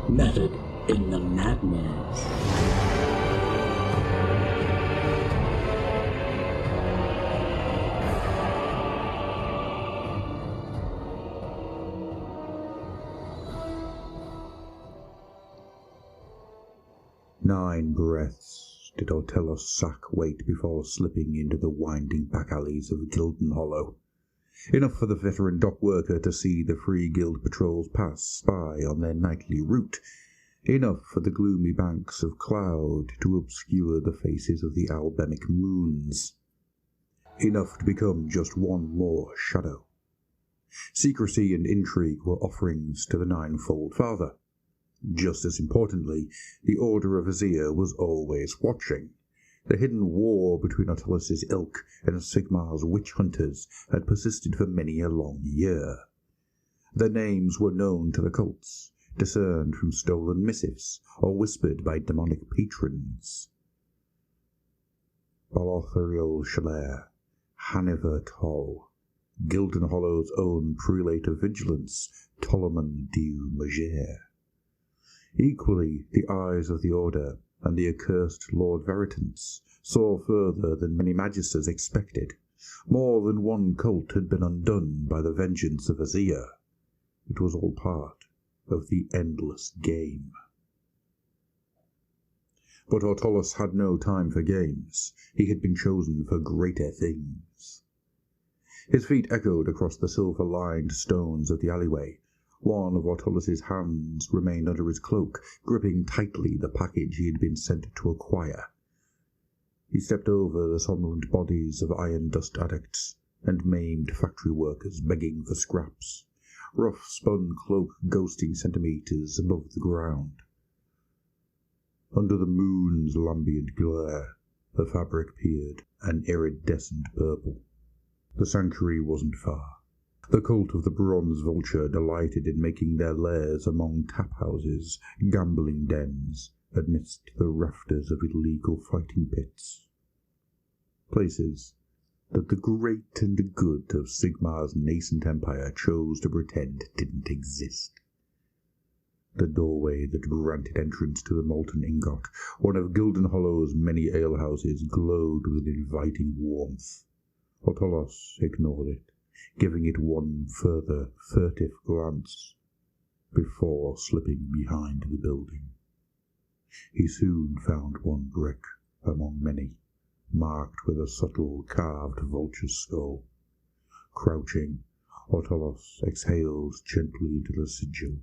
Method in the madness. Nine breaths did Ortelos Sack wait before slipping into the winding back alleys of Gildenhollow. Enough for the veteran dock worker to see the Free Guild patrols pass by on their nightly route. Enough for the gloomy banks of cloud to obscure the faces of the albemic moons. Enough to become just one more shadow. Secrecy and intrigue were offerings to the Ninefold Father. Just as importantly, the Order of Azir was always watching. The hidden war between Ortelos' ilk and Sigmar's witch hunters had persisted for many a long year. Their names were known to the cults, discerned from stolen missives or whispered by demonic patrons. Balothariel Shalair, Haniver Toll, Gildenhollow's own prelate of vigilance, Ptolemy du Mager. Equally, the eyes of the Order and the accursed Lord Veritans saw further than many magisters expected. More than one cult had been undone by the vengeance of Azir. It was all part of the endless game. But Ortelos had no time for games. He had been chosen for greater things. His feet echoed across the silver-lined stones of the alleyway. One of Ortelos' hands remained under his cloak, gripping tightly the package he had been sent to acquire. He stepped over the somnolent bodies of iron dust addicts and maimed factory workers begging for scraps, rough spun cloak ghosting centimetres above the ground. Under the moon's lambent glare, the fabric peered an iridescent purple. The sanctuary wasn't far. The cult of the Bronze Vulture delighted in making their lairs among tap-houses, gambling dens, amidst the rafters of illegal fighting pits. Places that the great and good of Sigmar's nascent empire chose to pretend didn't exist. The doorway that granted entrance to the Molten Ingot, one of Gildenhollow's many alehouses, glowed with an inviting warmth. Ortelos ignored it, giving it one further furtive glance before slipping behind the building. He soon found one brick among many, marked with a subtle carved vulture's skull. Crouching, Ortelos exhaled gently into the sigil.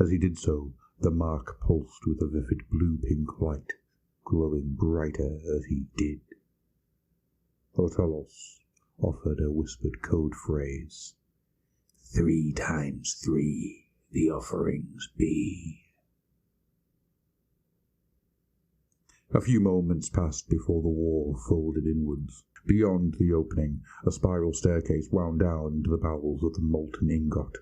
As he did so, the mark pulsed with a vivid blue-pink light, glowing brighter as he did. Ortelos offered a whispered code phrase. 3 times 3 the offerings be. A few moments passed before the wall folded inwards. Beyond the opening, a spiral staircase wound down into the bowels of the Molten Ingot.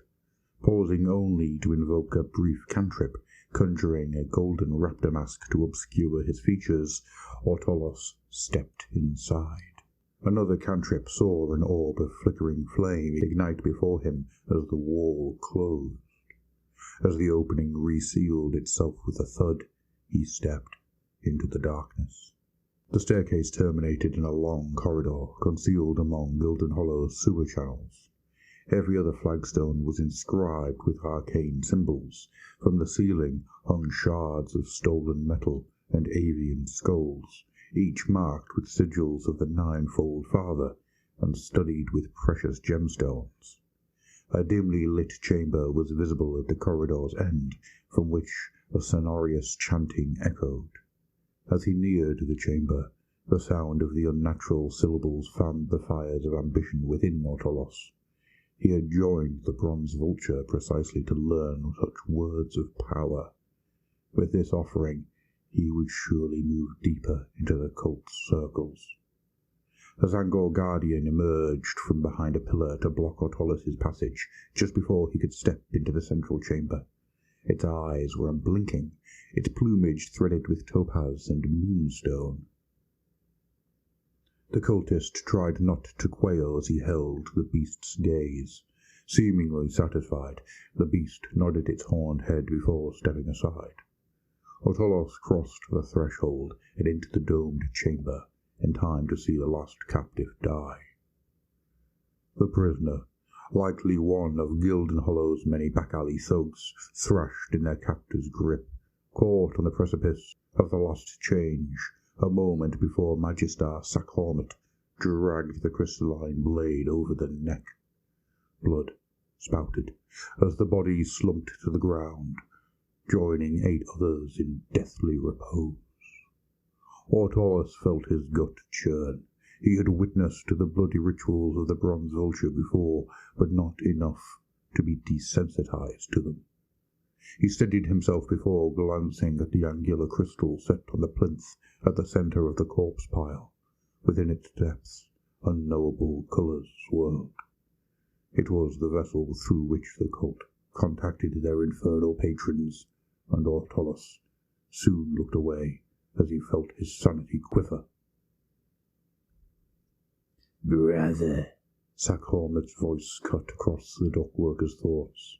Pausing only to invoke a brief cantrip, conjuring a golden raptor mask to obscure his features, Ortelos stepped inside. Another cantrip saw an orb of flickering flame ignite before him as the wall closed. As the opening resealed itself with a thud, he stepped into the darkness. The staircase terminated in a long corridor, concealed among Gildenhollow's sewer channels. Every other flagstone was inscribed with arcane symbols. From the ceiling hung shards of stolen metal and avian skulls, each marked with sigils of the Ninefold Father and studded with precious gemstones. A dimly lit chamber was visible at the corridor's end, from which a sonorous chanting echoed. As he neared the chamber, the sound of the unnatural syllables fanned the fires of ambition within Ortelos. He had joined the Bronze Vulture precisely to learn such words of power. With this offering, he would surely move deeper into the cult's circles. A Zangor Guardian emerged from behind a pillar to block Ortelos' passage just before he could step into the central chamber. Its eyes were unblinking, its plumage threaded with topaz and moonstone. The cultist tried not to quail as he held the beast's gaze. Seemingly satisfied, the beast nodded its horned head before stepping aside. Autolos crossed the threshold and into the domed chamber in time to see the last captive die. The prisoner, likely one of Gildenhollow's many back-alley thugs, thrashed in their captor's grip, caught on the precipice of the last change, a moment before Magister Sakhormat dragged the crystalline blade over the neck. Blood spouted as the body slumped to the ground, joining 8 others in deathly repose. Autolos felt his gut churn. He had witnessed the bloody rituals of the bronze vulture before, but not enough to be desensitized to them. He steadied himself before glancing at the angular crystal set on the plinth at the center of the corpse pile. Within its depths, unknowable colors swirled. It was the vessel through which the cult contacted their infernal patrons, and Autolos soon looked away as he felt his sanity quiver. Brother, Sakhormat's voice cut across the dockworker's thoughts.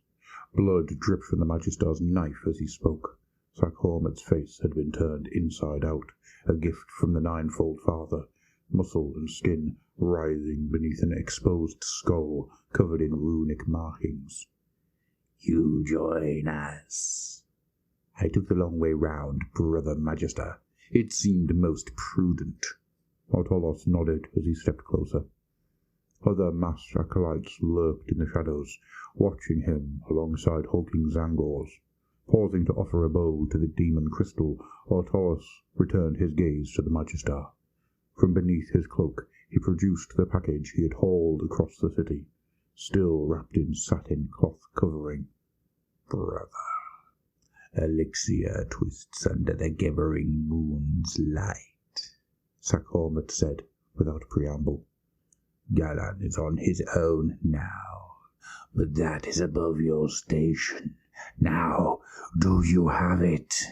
Blood dripped from the Magister's knife as he spoke. Sakhormat's face had been turned inside out, a gift from the ninefold father, muscle and skin writhing beneath an exposed skull covered in runic markings. You join us. I took the long way round, Brother Magister. It seemed most prudent. Autolos nodded as he stepped closer. Other masked acolytes lurked in the shadows, watching him alongside hulking Zangors. Pausing to offer a bow to the demon crystal, Autolos returned his gaze to the Magister. From beneath his cloak he produced the package he had hauled across the city, still wrapped in satin cloth covering. Brother, elixir twists under the gibbering moon's light, Sakhormat said without preamble. Galan is on his own now, but that is above your station. Now, do you have it?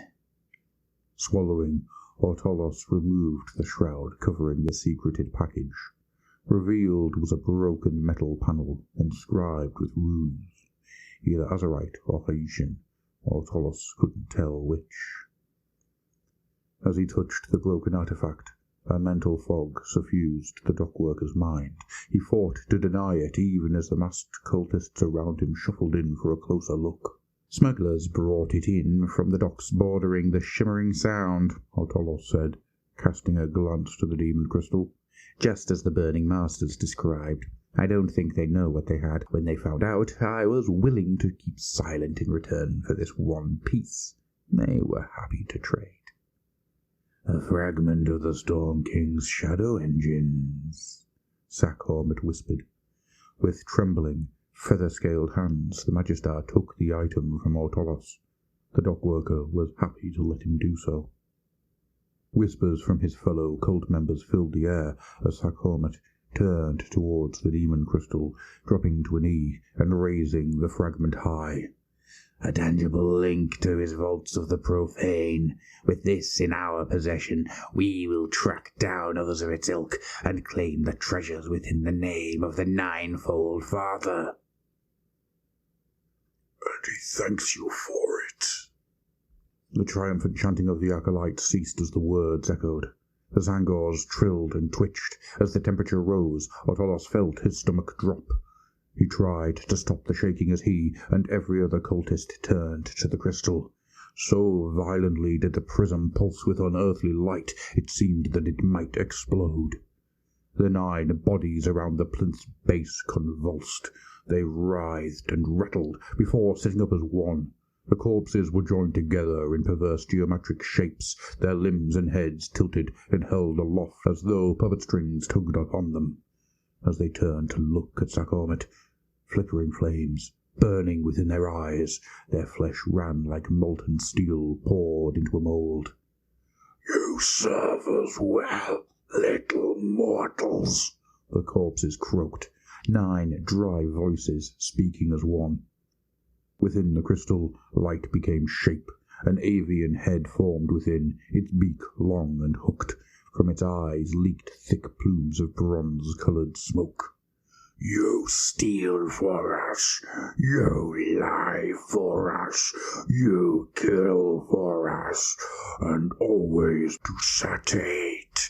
Swallowing, Autolos removed the shroud covering the secreted package. Revealed was a broken metal panel inscribed with runes, either Azerite or Haitian. Autolos couldn't tell which. As he touched the broken artifact, a mental fog suffused the dockworker's mind. He fought to deny it even as the masked cultists around him shuffled in for a closer look. Smugglers brought it in from the docks bordering the Shimmering Sound, Autolos said, casting a glance to the demon crystal. Just as the Burning Masters described. I don't think they know what they had. When they found out, I was willing to keep silent in return for this one piece. They were happy to trade. A fragment of the Storm King's shadow engines, Sakhormat whispered. With trembling, feather-scaled hands, the Magister took the item from Autolos. The dockworker was happy to let him do so. Whispers from his fellow cult members filled the air as Sakhormat turned towards the demon crystal, dropping to a knee and raising the fragment high. A tangible link to his vaults of the profane. With this in our possession, we will track down others of its ilk and claim the treasures within the name of the ninefold father. And he thanks you for it. The triumphant chanting of the acolytes ceased as the words echoed. The Zangors trilled and twitched. As the temperature rose, Autolos felt his stomach drop. He tried to stop the shaking as he and every other cultist turned to the crystal. So violently did the prism pulse with unearthly light, it seemed that it might explode. The 9 bodies around the plinth's base convulsed. They writhed and rattled before sitting up as one. The corpses were joined together in perverse geometric shapes, their limbs and heads tilted and held aloft as though puppet strings tugged upon them. As they turned to look at Sakhormat, flickering flames burning within their eyes, their flesh ran like molten steel poured into a mould. "You serve us well, little mortals," the corpses croaked, 9 dry voices speaking as one. Within the crystal, light became shape. An avian head formed within, its beak long and hooked. From its eyes leaked thick plumes of bronze-coloured smoke. You steal for us, you lie for us, you kill for us, and always to satiate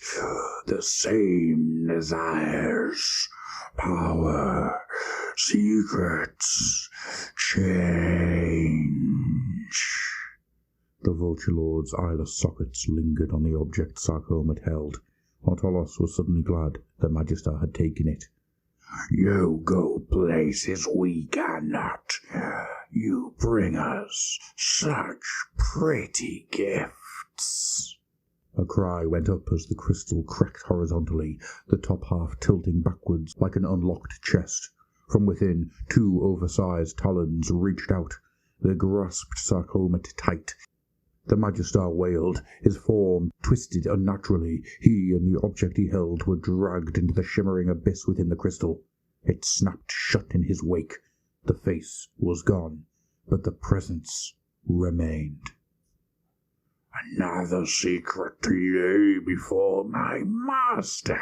the same desires, power, secrets, change. The Vulture Lord's eyeless sockets lingered on the object Sarcoma held. Autolos was suddenly glad that Magister had taken it. You go places we cannot. You bring us such pretty gifts. A cry went up as the crystal cracked horizontally, the top half tilting backwards like an unlocked chest. From within, two oversized talons reached out. They grasped Sarcoma tight. The Magister wailed, his form twisted unnaturally. He and the object he held were dragged into the shimmering abyss within the crystal. It snapped shut in his wake. The face was gone, but the presence remained. Another secret to lay before my master.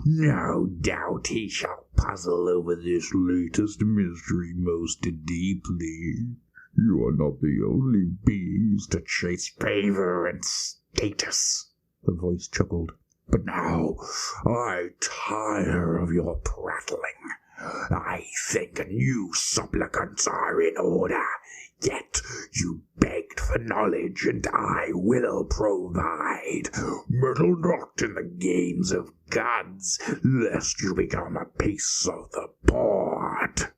No doubt he shall puzzle over this latest mystery most deeply. You are not the only beings to chase favor and status, the voice chuckled. But now I tire of your prattling. I think new supplicants are in order. Yet you begged for knowledge, and I will provide. Meddle not in the games of gods, lest you become a piece of the board.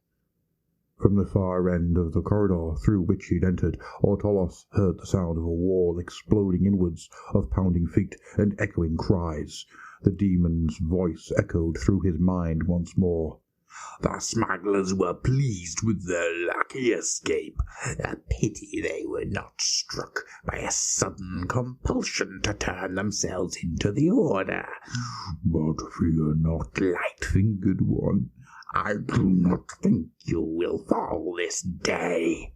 From the far end of the corridor through which he'd entered, Autolos heard the sound of a wall exploding inwards, of pounding feet and echoing cries. The demon's voice echoed through his mind once more. The smugglers were pleased with their lucky escape. A pity they were not struck by a sudden compulsion to turn themselves into the Order. But fear not, light-fingered one. I do not think you will fall this day.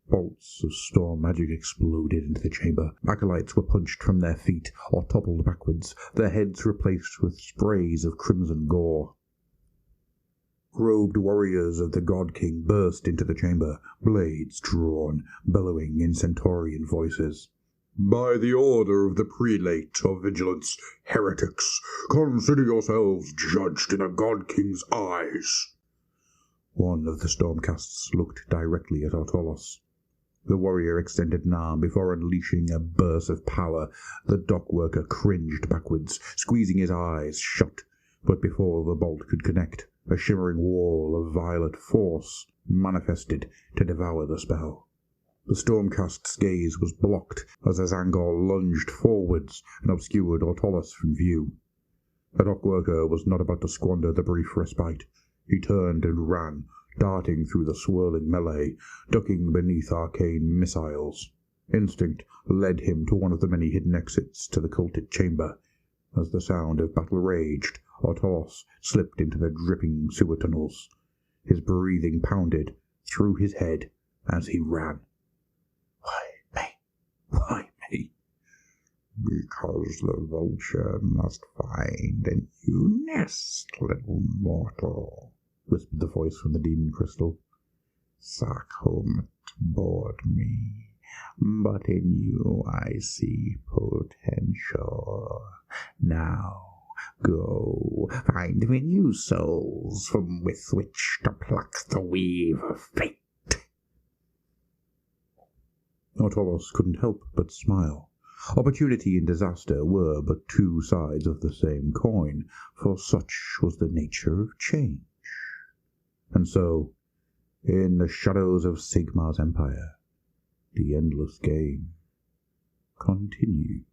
Bolts of storm magic exploded into the chamber. Acolytes were punched from their feet or toppled backwards, their heads replaced with sprays of crimson gore. Robed warriors of the God King burst into the chamber, blades drawn, bellowing in centaurian voices. By the order of the Prelate of Vigilance, heretics, consider yourselves judged in the God King's eyes. One of the Stormcasts looked directly at Autolos. The warrior extended an arm before unleashing a burst of power. The dockworker cringed backwards, squeezing his eyes shut, but before the bolt could connect, a shimmering wall of violet force manifested to devour the spell. The Stormcast's gaze was blocked as Azangor lunged forwards and obscured Autolos from view. The dockworker was not about to squander the brief respite. He turned and ran, darting through the swirling melee, ducking beneath arcane missiles. Instinct led him to one of the many hidden exits to the culted chamber. As the sound of battle raged, Autolos slipped into the dripping sewer tunnels. His breathing pounded through his head as he ran. Why me? Why me? Because the vulture must find a new nest, little mortal, whispered the voice from the demon crystal. Sarcoma bored me, but in you I see potential. Now go, find me new souls from with which to pluck the weave of fate. Autolos couldn't help but smile. Opportunity and disaster were but two sides of the same coin, for such was the nature of change. And so, in the shadows of Sigmar's empire, the endless game continued.